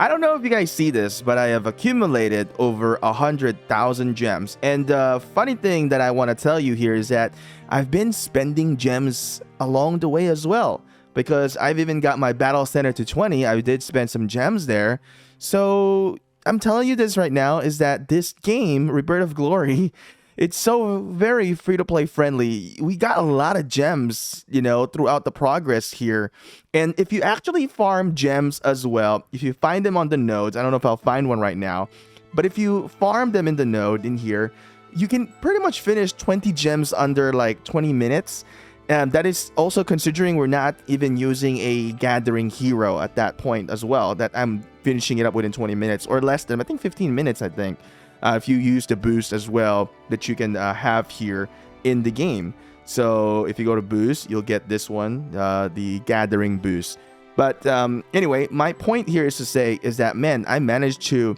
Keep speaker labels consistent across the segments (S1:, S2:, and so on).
S1: I don't know if you guys see this, but I have accumulated over 100,000 gems. And the funny thing that I want to tell you here is that I've been spending gems along the way as well, because I've even got my battle center to 20. I did spend some gems there. So I'm telling you this right now is that this game, Rebirth of Glory, it's so very free-to-play friendly. We got a lot of gems, you know, throughout the progress here. And if you actually farm gems as well, if you find them on the nodes, I don't know if I'll find one right now, but if you farm them in the node in here, you can pretty much finish 20 gems under like 20 minutes. And that is also considering we're not even using a gathering hero at that point as well, that I'm finishing it up within 20 minutes or less than, I think 15 minutes, I think. If you use the boost as well that you can have here in the game. So if you go to boost, you'll get this one, the gathering boost. But anyway, my point here is to say is that, man, I managed to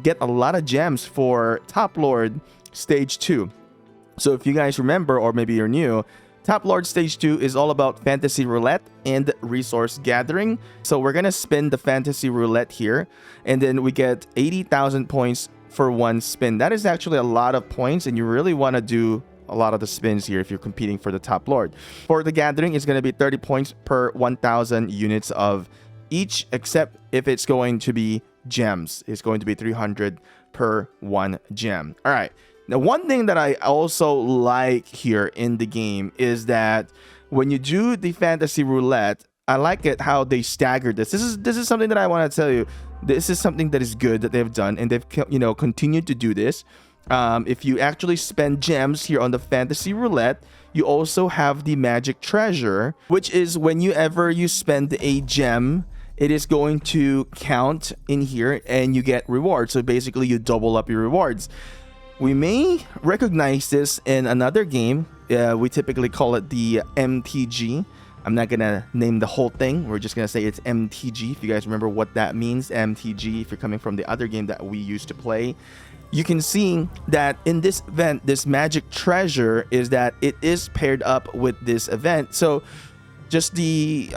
S1: get a lot of gems for Top Lord Stage 2. So if you guys remember, or maybe you're new, Top Lord Stage 2 is all about fantasy roulette and resource gathering. So we're going to spin the fantasy roulette here, and then we get 80,000 points for one spin. That is actually a lot of points, and you really want to do a lot of the spins here if you're competing for the Top Lord. For the gathering, it's going to be 30 points per 1,000 units of each, except if it's going to be gems. It's going to be 300 per one gem. All right. Now, one thing that I also like here in the game is that when you do the fantasy roulette, I like it how they stagger this. This is something that I want to tell you. This is something that is good that they've done, and they've, you know, continued to do this. If you actually spend gems here on the fantasy roulette, you also have the magic treasure, which is whenever you spend a gem, it is going to count in here and you get rewards. So basically you double up your rewards. We may recognize this in another game. We typically call it the MTG. I'm not going to name the whole thing. We're just going to say it's MTG. If you guys remember what that means, MTG, if you're coming from the other game that we used to play. You can see that in this event, this magic treasure is that it is paired up with this event. So just the,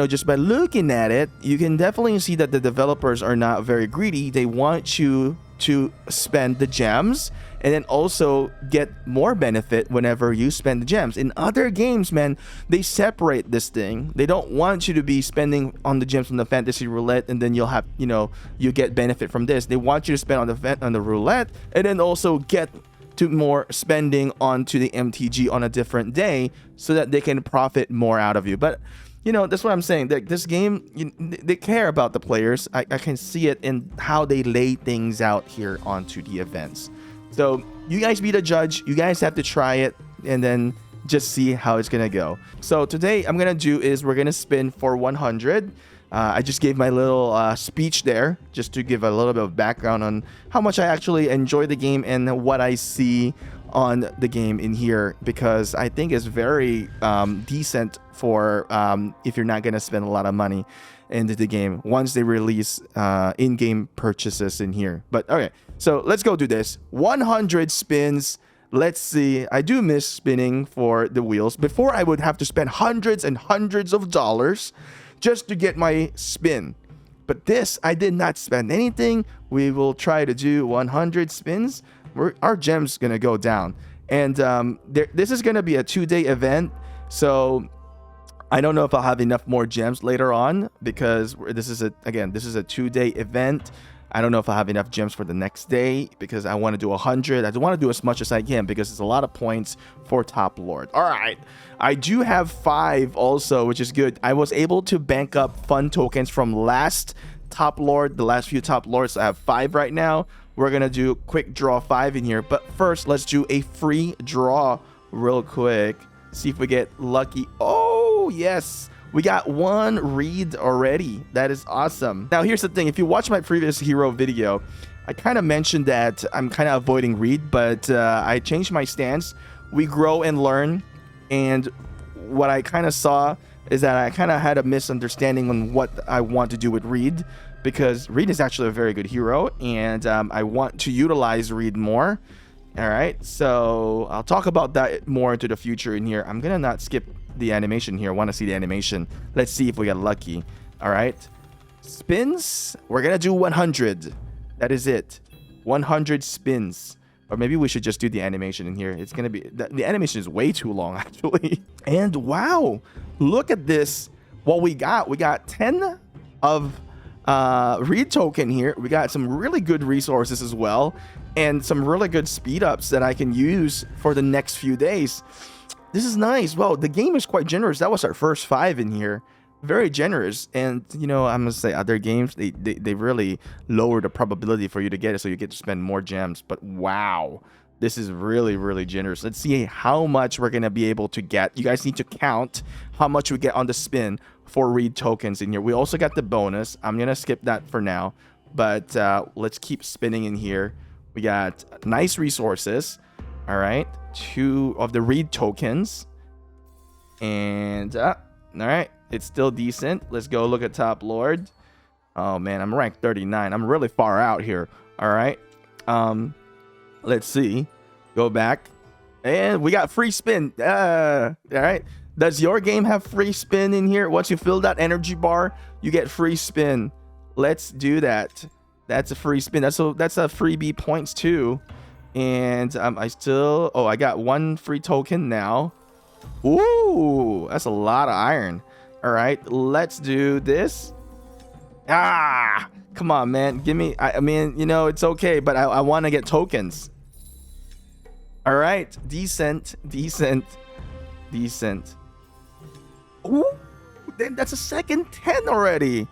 S1: just by looking at it, you can definitely see that the developers are not very greedy. They want you to spend the gems and then also get more benefit whenever you spend the gems. In other games, man, they separate this thing. They don't want you to be spending on the gems from the fantasy roulette and then you'll have, you get benefit from this. They want you to spend on the roulette and then also get to more spending onto the MTG on a different day so that they can profit more out of you. But that's what I'm saying. This game, they care about the players. I can see it in how they lay things out here onto the events. So you guys be the judge. You guys have to try it and then just see how it's gonna go. So today I'm gonna do is we're gonna spin for 100. I just gave my little speech there just to give a little bit of background on how much I actually enjoy the game and what I see on the game in here, because I think it's very decent for if you're not going to spend a lot of money into the game once they release in-game purchases in here. But okay, so let's go do this. 100 spins. Let's see. I do miss spinning for the wheels. Before, I would have to spend hundreds and hundreds of dollars just to get my spin. But this, I did not spend anything. We will try to do 100 spins. Our gem's gonna go down, and this is gonna be a 2-day event, so I don't know if I'll have enough more gems later on, because this is a 2-day event. I don't know if I'll have enough gems for the next day, because I want to do 100. I want to do as much as I can because it's a lot of points for Top Lord. All right, I do have 5 also, which is good. I was able to bank up fun tokens from last Top Lord, the last few Top Lords. So I have 5 right now. We're gonna do quick draw 5 in here, but first let's do a free draw real quick. See if we get lucky. Oh yes, we got one Reid already. That is awesome. Now here's the thing, if you watch my previous hero video, I kind of mentioned that I'm kind of avoiding Reid, but I changed my stance. We grow and learn, and what I kind of saw is that I kind of had a misunderstanding on what I want to do with Reid, because Reid is actually a very good hero, and I want to utilize Reid more. All right, so I'll talk about that more into the future in here. I'm gonna not skip the animation here. I want to see the animation. Let's see if we get lucky. All right, spins. We're gonna do 100. That is it. 100 spins. Or maybe we should just do the animation in here. It's gonna be the animation is way too long actually. And wow, look at this. What we got 10 of Reid token here. We got some really good resources as well, and some really good speed ups that I can use for the next few days. This is nice. Well, the game is quite generous. That was our first 5 in here. Very generous. And you know, I'm gonna say other games, they really lower the probability for you to get it, so you get to spend more gems. But wow, this is really generous. Let's see how much we're gonna be able to get. You guys need to count how much we get on the spin for Reid tokens in here. We also got the bonus. I'm gonna skip that for now, but let's keep spinning in here. We got nice resources. All right, 2 of the Reid tokens, and all right, it's still decent. Let's go look at Top Lord. Oh man, I'm ranked 39. I'm really far out here. All right, let's see. Go back, and we got free spin. All right. Does your game have free spin in here? Once you fill that energy bar, you get free spin. Let's do that. That's a free spin. That's a freebie points too. And I got 1 free token now. Ooh, that's a lot of iron. All right, let's do this. Come on, man. Give me, I mean, you know, it's okay, but I want to get tokens. All right, decent. Ooh, then that's a second 10 already.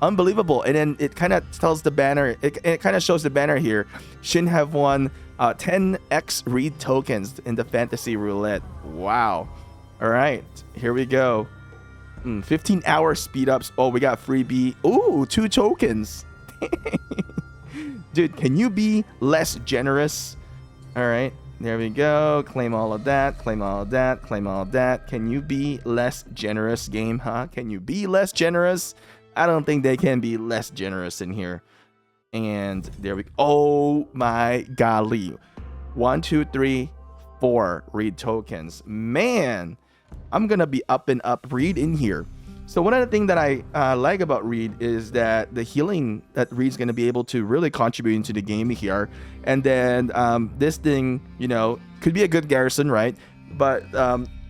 S1: Unbelievable. And then it kind of tells the banner, it kind of shows the banner here. Shin have won 10x Reid tokens in the fantasy roulette. Wow. All right, here we go. 15-hour speed ups. Oh, we got freebie. Ooh, 2 tokens. Dude, can you be less generous? All right, there we go. Claim all of that. Claim all of that. Claim all of that. Can you be less generous, game? Huh? Can you be less generous? I don't think they can be less generous in here. And there we go. Oh my golly. 1, 2, 3, 4 Reid tokens. Man, I'm gonna be up and up Reid in here. So one of the things that I like about Reid is that the healing that Reid's gonna be able to really contribute into the game here. And then this thing, you know, could be a good garrison, right? But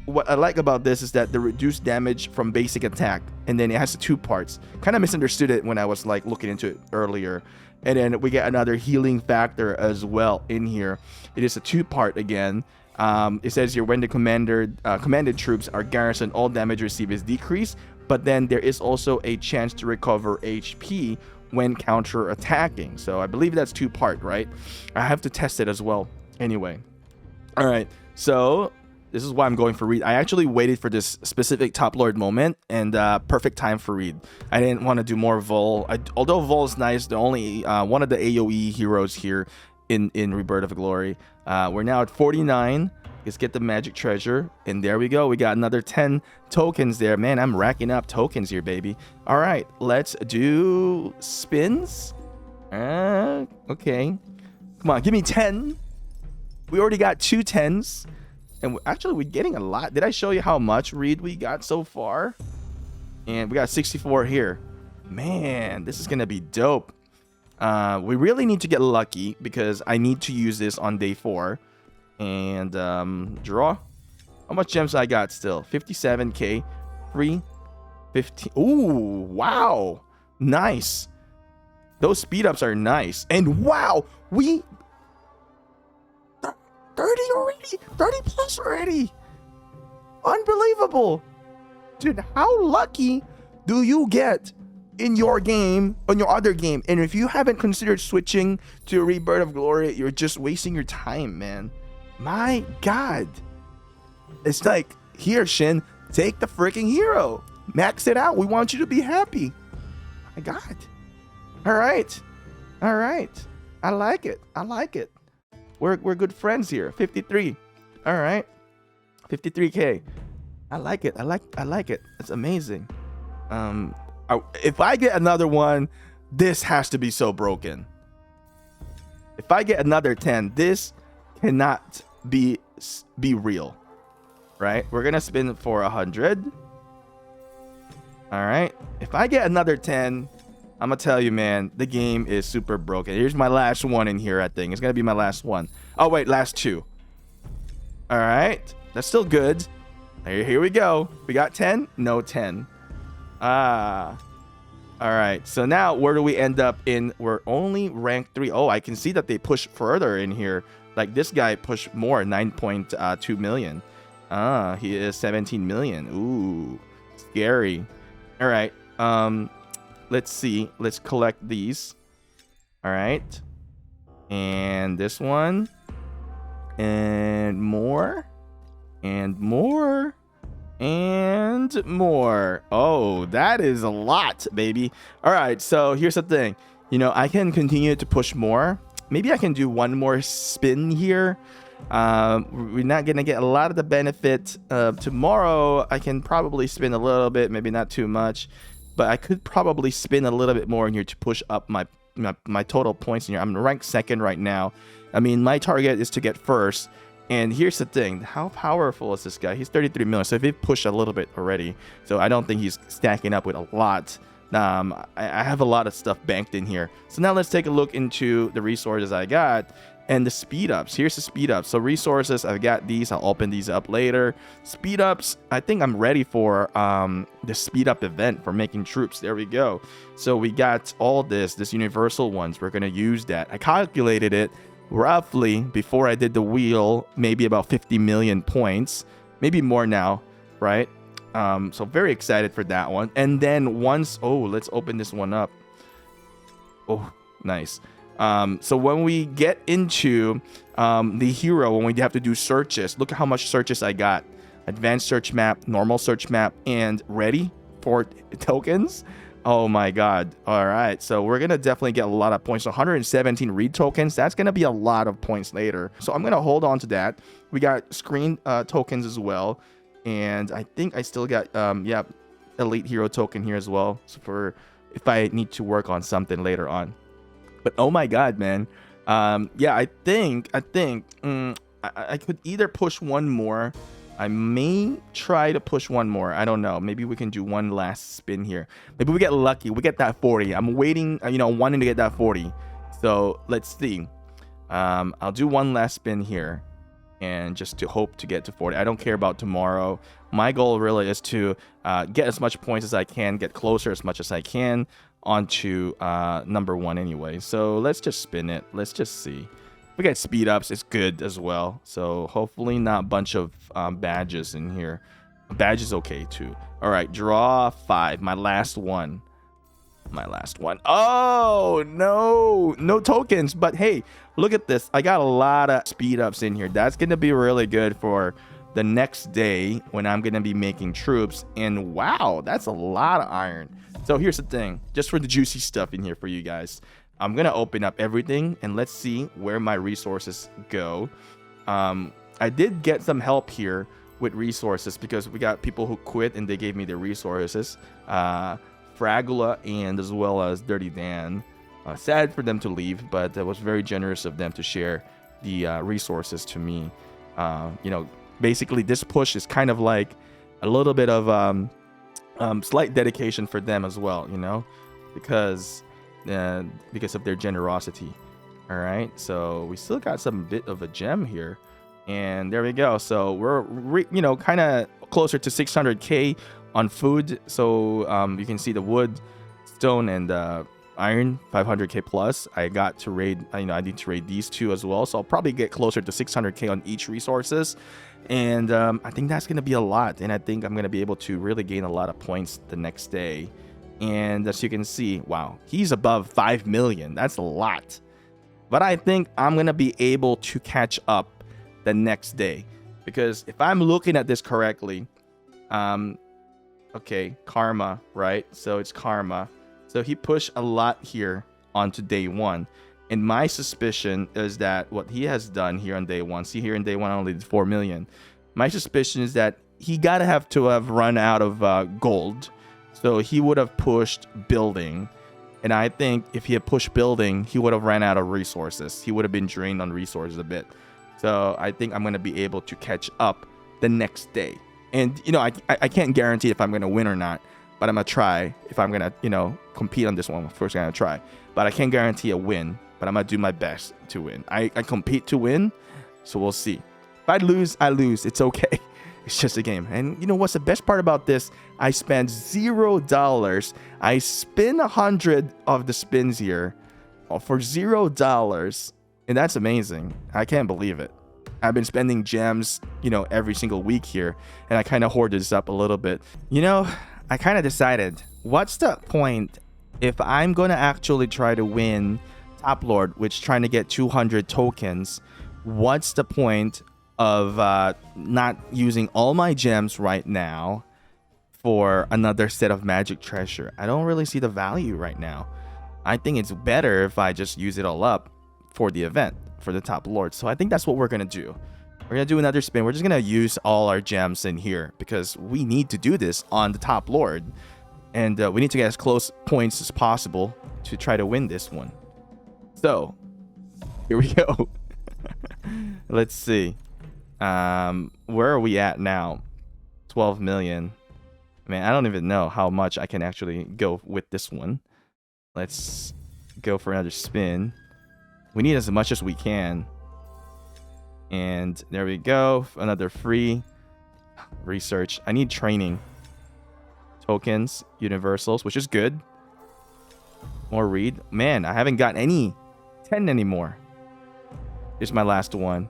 S1: what I like about this is that the reduced damage from basic attack, and then it has 2 parts. Kind of misunderstood it when I was like looking into it earlier. And then we get another healing factor as well in here. It is a 2-part again. It says here, when the commanded troops are garrisoned, all damage received is decreased, but then there is also a chance to recover HP when counter attacking. So I believe that's 2-part, right? I have to test it as well. Anyway, all right, so this is why I'm going for Reid. I actually waited for this specific Top Lord moment, and perfect time for Reid. I didn't want to do more Vol. Although Vol is nice, the only one of the AoE heroes here in Rebirth of Glory. We're now at 49. Let's get the magic treasure, and there we go. We got another 10 tokens there. Man, I'm racking up tokens here, baby. All right, let's do spins. Okay, come on, give me 10. We already got 2 10s. And actually, we're getting a lot. Did I show you how much Reid we got so far? And we got 64 here. Man, this is going to be dope. We really need to get lucky because I need to use this on day 4. And draw. How much gems I got still? 57k. 315. Ooh, wow. Nice. Those speed ups are nice. And wow, we 30 already, 30 plus already. Unbelievable. Dude, how lucky do you get in your game, on your other game? And if you haven't considered switching to Rebirth of Glory, you're just wasting your time, man. My God. It's like, here, Shin, take the freaking hero. Max it out. We want you to be happy. My God. All right. All right. I like it. I like it. We're good friends here. 53. All right. 53k. I like it. I like it. It's amazing. If I get another one, this has to be so broken. If I get another 10, this cannot be real. Right? We're gonna spin for 100. All right. If I get another 10, I'm gonna tell you, man, the game is super broken. Here's my last one in here, I think. It's gonna be my last one. Oh, wait, last two. All right. That's still good. Here we go. We got 10? No 10. All right. So now, where do we end up in? We're only ranked 3. Oh, I can see that they push further in here. Like, this guy pushed more, 9.2 million. He is 17 million. Ooh, scary. All right. Let's see. Let's collect these. All right. And this one. And more. And more. And more. Oh, that is a lot, baby. All right. So here's the thing. You know, I can continue to push more. Maybe I can do one more spin here. We're not going to get a lot of the benefit. Tomorrow, I can probably spin a little bit, maybe not too much. But I could probably spin a little bit more in here to push up my total points in here. I'm ranked 2nd right now. I mean, my target is to get 1st. And here's the thing. How powerful is this guy? He's 33 million. So they've pushed a little bit already. So I don't think he's stacking up with a lot. I have a lot of stuff banked in here. So now let's take a look into the resources I got and the speed ups. Here's the speed ups. So resources, I've got these. I'll open these up later. Speed ups, I think I'm ready for the speed up event for making troops. There we go. So we got all this universal ones. We're going to use that. I calculated it roughly before I did the wheel, maybe about 50 million points, maybe more now, right? So very excited for that one. And then once, let's open this one up. Oh, nice. So when we get into the hero, when we have to do searches, look at how much searches I got. Advanced search map, normal search map, and ready for tokens. Oh my god. All right. So we're going to definitely get a lot of points. So 117 Reid tokens. That's going to be a lot of points later. So I'm going to hold on to that. We got screen tokens as well. And I think I still got, Elite Hero token here as well. So for if I need to work on something later on. But oh my god, man. I think I could either push one more. I may try to push one more. I don't know. Maybe we can do one last spin here. Maybe we get lucky. We get that 40. I'm waiting, wanting to get that 40. So let's see. I'll do one last spin here. And just to hope to get to 40. I don't care about tomorrow. My goal really is to get as much points as I can, get closer as much as I can onto number 1 anyway. So let's just spin it. Let's just see. We got speed ups. It's good as well. So hopefully not a bunch of badges in here. Badge is okay too. All right, draw 5. My last one. Oh, no tokens. But hey, look at this. I got a lot of speed ups in here. That's going to be really good for the next day when I'm going to be making troops. And wow, that's a lot of iron. So here's the thing. Just for the juicy stuff in here for you guys. I'm going to open up everything and let's see where my resources go. I did get some help here with resources because we got people who quit and they gave me the resources. Fragula and as well as Dirty Dan. Sad for them to leave, but it was very generous of them to share the resources to me. Basically this push is kind of like a little bit of slight dedication for them as well, because of their generosity. All right, so we still got some bit of a gem here, and there we go. So we're kind of closer to 600k on food. So you can see the wood, stone, and iron 500k plus. I got to raid. I need to raid these two as well. So I'll probably get closer to 600k on each resources, and I think that's gonna be a lot. And I think I'm gonna be able to really gain a lot of points the next day. And as you can see, wow, he's above 5 million. That's a lot. But I think I'm going to be able to catch up the next day. Because if I'm looking at this correctly, okay, karma, right? So it's karma. So he pushed a lot here onto day 1. And my suspicion is that what he has done here on day 1, see here in day 1, I only did 4 million. My suspicion is that he got to have run out of gold. So he would have pushed building. And I think if he had pushed building, he would have ran out of resources. He would have been drained on resources a bit. So I think I'm going to be able to catch up the next day. And, I can't guarantee if I'm going to win or not. but I'm gonna try. If I'm gonna, you know, compete on this one, first I'm gonna try. But I can't guarantee a win, but I'm gonna do my best to win. I compete to win, so we'll see. If I lose, I lose. It's okay. It's just a game. And you know what's the best part about this? I spent $0. I spin 100 of the spins here for $0. And that's amazing. I can't believe it. I've been spending gems, you know, every single week here. And I kind of hoard this up a little bit. You know, I kind of decided, what's the point if I'm going to actually try to win Top Lord, which trying to get 200 tokens? What's the point of not using all my gems right now for another set of magic treasure? I don't really see the value right now. I think it's better if I just use it all up for the event, for the Top Lord. So I think that's what we're gonna do. We're gonna do another spin. We're just gonna use all our gems in here because we need to do this on the Top Lord, and we need to get as close points as possible to try to win this one. So here we go. Let's see. Where are we at now? 12 million. Man, I don't even know how much I can actually go with this one. Let's go for another spin. We need as much as we can. And there we go. Another free research. I need training tokens, universals, which is good. More Reid. Man, I haven't got any 10 anymore. Here's my last one.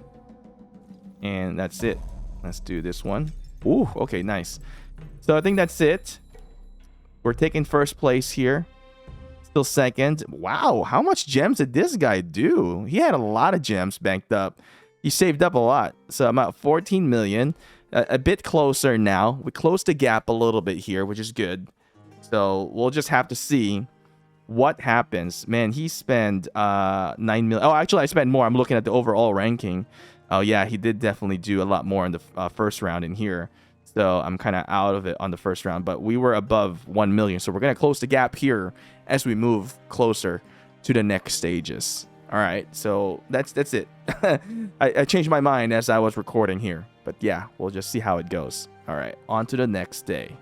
S1: And that's it. Let's do this one. Ooh, okay, nice. So I think that's it. We're taking first place here. Still second. Wow, how much gems did this guy do? He had a lot of gems banked up. He saved up a lot. So I'm at 14 million. A bit closer now. We closed the gap a little bit here, which is good. So we'll just have to see what happens. Man, he spent 9 million. Oh, actually, I spent more. I'm looking at the overall ranking. Oh, yeah, he did definitely do a lot more in the first round in here. So I'm kind of out of it on the first round. But we were above 1 million. So we're going to close the gap here as we move closer to the next stages. All right, so that's it. I changed my mind as I was recording here. But yeah, we'll just see how it goes. All right, on to the next day.